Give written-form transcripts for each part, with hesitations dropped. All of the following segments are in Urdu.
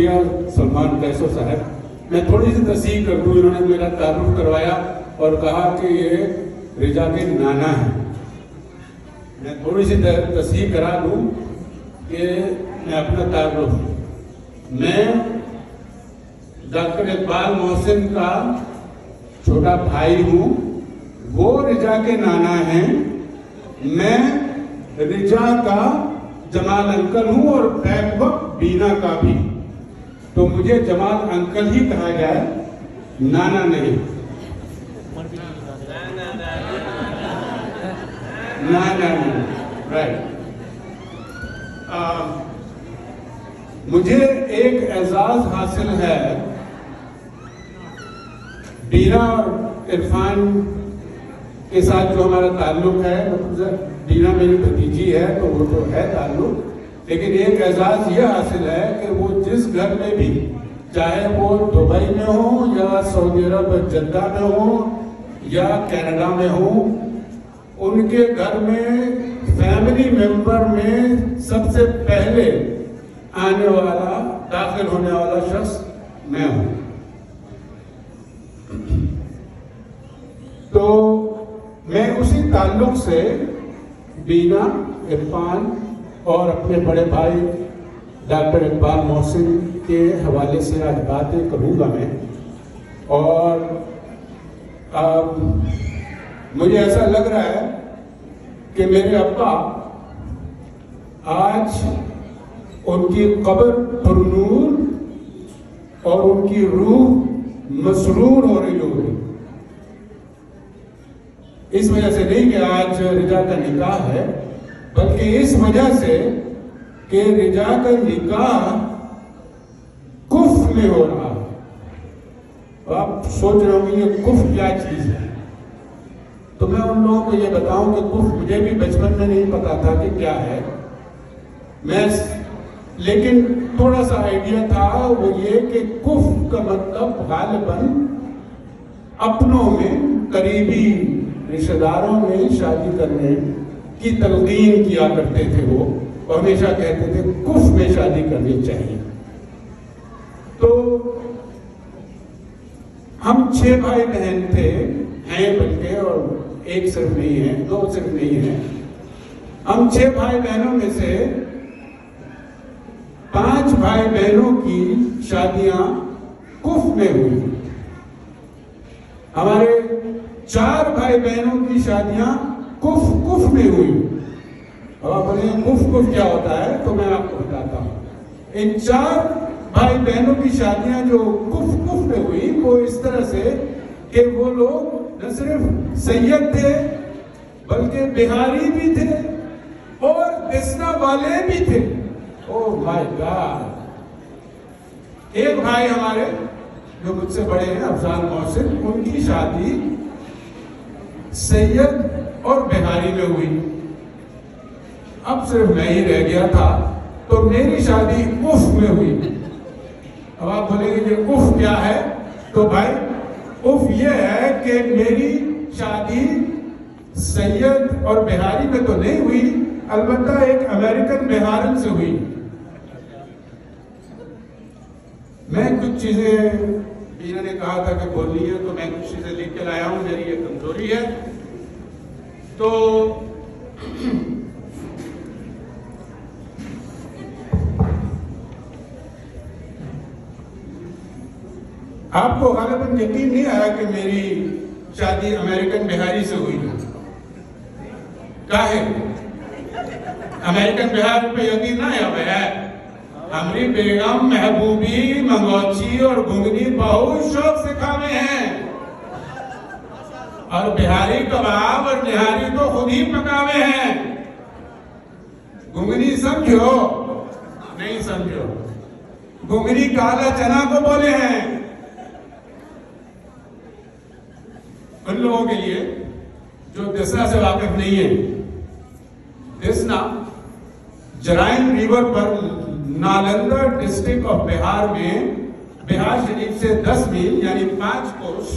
شکریہ سلمان کیسو صاحب. میں تھوڑی سی تصحیح کر دوں. انہوں نے میرا تعارف کروایا اور کہا کہ یہ رجا کے نانا ہیں. میں تھوڑی سی تصحیح کرا دوں کہ میں اپنا تعارف، میں ڈاکٹر اقبال محسن کا چھوٹا بھائی ہوں. وہ رجا کے نانا ہیں. میں رجا کا جمال انکل ہوں اور بیک وقت بینا کا بھی. تو مجھے جمال انکل ہی کہا جائے، نانا نہیں. رائٹ. مجھے ایک اعزاز حاصل ہے. بینا اور عرفان کے ساتھ جو ہمارا تعلق ہے، بینا میری بھتیجی ہے تو وہ تو ہے تعلق، لیکن ایک اعزاز یہ حاصل ہے کہ وہ جس گھر میں بھی، چاہے وہ دبئی میں ہو یا سعودی عرب جدہ میں ہو یا کینیڈا میں ہو، ان کے گھر میں فیملی ممبر میں سب سے پہلے آنے والا، داخل ہونے والا شخص میں ہوں. تو میں اسی تعلق سے بینا، عرفان اور اپنے بڑے بھائی ڈاکٹر اقبال محسن کے حوالے سے آج باتیں کروں گا میں. اور مجھے ایسا لگ رہا ہے کہ میرے ابا آج ان کی قبر پرنور اور ان کی روح مسرور ہو رہی ہوگی. اس وجہ سے نہیں کہ آج رجا کا نکاح ہے، بلکہ اس وجہ سے کہ رجا کا نکاح کفر میں ہو رہا ہے. آپ سوچ رہے ہوں گے یہ کفر کیا چیز ہے. تو میں ان لوگوں کو یہ بتاؤں کہ کفر مجھے بھی بچپن میں نہیں پتا تھا کہ کیا ہے. لیکن تھوڑا سا آئیڈیا تھا، وہ یہ کہ کفر کا مطلب غالباً اپنوں میں، قریبی رشتہ داروں میں شادی کرنے کی تلقین کیا کرتے تھے. وہ ہمیشہ کہتے تھے کفر میں شادی کرنی چاہیے. تو ہم 6 بھائی بہن تھے، ہیں بلکہ، اور ایک صرف نہیں ہے، 2 صرف نہیں ہے. ہم 6 بھائی بہنوں میں سے 5 بھائی بہنوں کی شادیاں کفر میں ہوئی. ہمارے 4 بھائی بہنوں کی شادیاں کفر میں ہوئی. اب آپ بولیں کفر کیا ہوتا ہے، تو میں آپ کو بتاتا ہوں. ان 4 بھائی بہنوں کی شادیاں جو کفر میں ہوئی، وہ اس طرح سے کہ وہ لوگ نہ صرف سید تھے بلکہ بہاری بھی تھے اور دسنا والے بھی تھے. اوہ مائی گاڈ. ایک بھائی ہمارے جو مجھ سے بڑے ہیں، افضال محسن، ان کی شادی سید اور بہاری میں ہوئی. اب صرف میں ہی رہ گیا تھا، تو میری شادی اف میں ہوئی. اب آپ بولیں گے کہ اف کیا ہے؟ تو بھائی اف یہ ہے کہ میری شادی سید اور بہاری میں تو نہیں ہوئی، البتہ ایک امریکن بہارن سے ہوئی. میں کچھ چیزیں، بینا نے کہا تھا کہ بولنی ہے، تو میں کچھ چیزیں لکھ کے لایا ہوں. میری یہ کمزوری ہے. تو آپ کو غالباً یقین نہیں آیا کہ میری شادی امریکن بہاری سے ہوئی ہے. کاہے امریکن بہار پہ یقین نہ آیا ہے؟ ہماری بیگم محبوبی منگوچی اور گنگنی بہت شوق سے کھانے ہیں، اور بہاری کباب اور نہاری تو خود ہی پکاوے ہیں. گنگنی سمجھو؟ نہیں سمجھو. گنگنی کالا چنا کو بولے ہیں. ان لوگوں کے لیے جو دسنا سے واقف نہیں ہے، دسنا جرائن ریور پر نالندہ ڈسٹرکٹ آف بہار میں بہار شریف سے 10 میل یعنی 5 کوس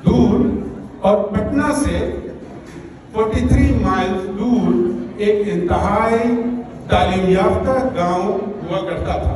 دور اور پٹنہ سے 43 مائل دور ایک انتہائی تعلیم یافتہ گاؤں ہوا کرتا تھا.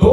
2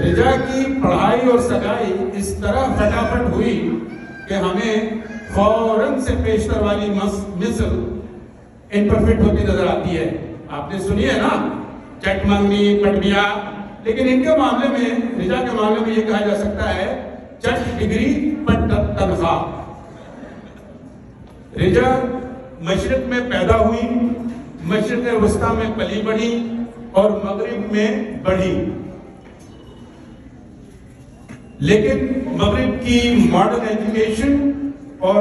رجا کی پڑھائی اور سگائی اس طرح فٹافٹ ہوئی کہ ہمیں فوراً سے پیشتر والی مثل امپرفیکٹ ہوتی نظر آتی ہے۔ آپ نے سنی ہے نا، چٹ منگنی پٹ گیا، لیکن ان کے معاملے میں، رجا کے معاملے میں یہ کہا جا سکتا ہے چٹ ڈگری پٹ تنخواہ۔ رجا مشرق میں پیدا ہوئی، مشرق وسطیٰ میں پلی بڑھی اور مغرب میں بڑھی، لیکن مغرب کی ماڈرن ایجوکیشن اور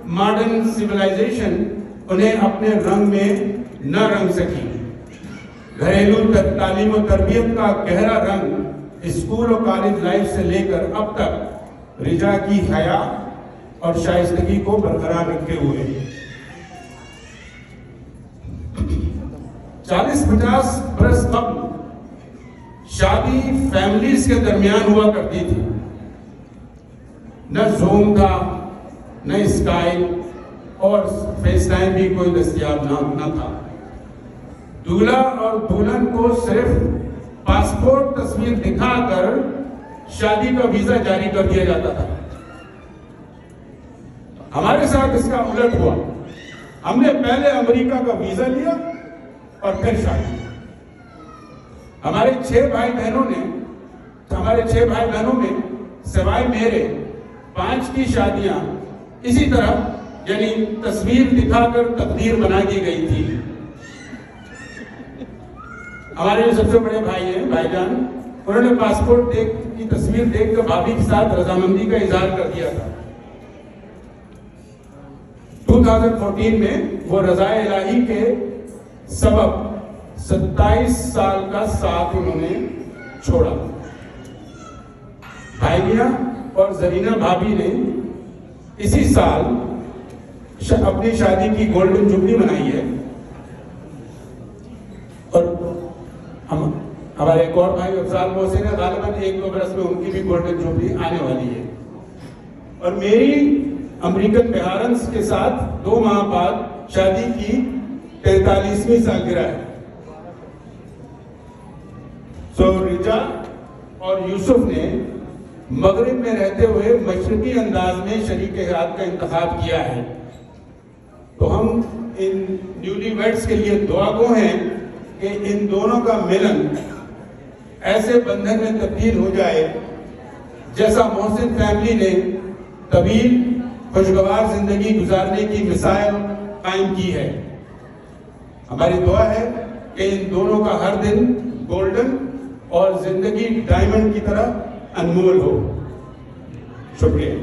ماڈرن سیولائزیشن انہیں اپنے رنگ میں نہ رنگ سکی۔ گھریلو تعلیم و تربیت کا گہرا رنگ اسکول اور کالج لائف سے لے کر اب تک رجا کی حیا اور شائستگی کو برقرار رکھے ہوئے 40-50 برس قبل شادی فیملیز کے درمیان ہوا کرتی تھی۔ نہ زوم تھا، نہ اسکائپ اور فیس ٹائم بھی کوئی دستیاب نہ تھا۔ دولہا اور دلہن کو صرف پاسپورٹ تصویر دکھا کر شادی کا ویزا جاری کر دیا جاتا تھا۔ ہمارے ساتھ اس کا الٹ ہوا، ہم نے پہلے امریکہ کا ویزا لیا اور پھر شادی۔ ہمارے 6 بھائی بہنوں میں سوائے میرے 5 کی شادیاں اسی طرح، یعنی تصویر دکھا کر تقدیر بنا دی گئی تھی۔ ہمارے جو سب سے بڑے بھائی ہیں، بھائی جان، انہوں نے پاسپورٹ کی تصویر دیکھ کر بھابھی کے ساتھ رضامندی کا اظہار کر دیا تھا۔ 2014 میں وہ رضائے الہی کے سبب 27 سال کا ساتھ انہوں نے چھوڑا۔ بھائی میاں اور زرینہ بھابھی نے اسی سال اپنی شادی کی گولڈن جوبلی منائی ہے، اور ہمارے ایک اور بھائی افضال محسن ہے، غالباً 1-2 برس میں ان کی بھی گولڈن جوبلی آنے والی ہے۔ اور میری امریکن پیرنٹس کے ساتھ 2 ماہ بعد شادی کی 43ویں سالگرہ ہے۔ رجا اور یوسف نے مغرب میں رہتے ہوئے مشرقی انداز میں شریک حیات کا انتخاب کیا ہے، تو ہم ان نیولی ویڈس کے لیے دعا گو ہیں کہ ان دونوں کا ملن ایسے بندھن میں تبدیل ہو جائے جیسا محسن فیملی نے طویل خوشگوار زندگی گزارنے کی مثال قائم کی ہے۔ ہماری دعا ہے کہ ان دونوں کا ہر دن گولڈن اور زندگی ڈائمنڈ کی طرح انمول ہو۔ شکریہ۔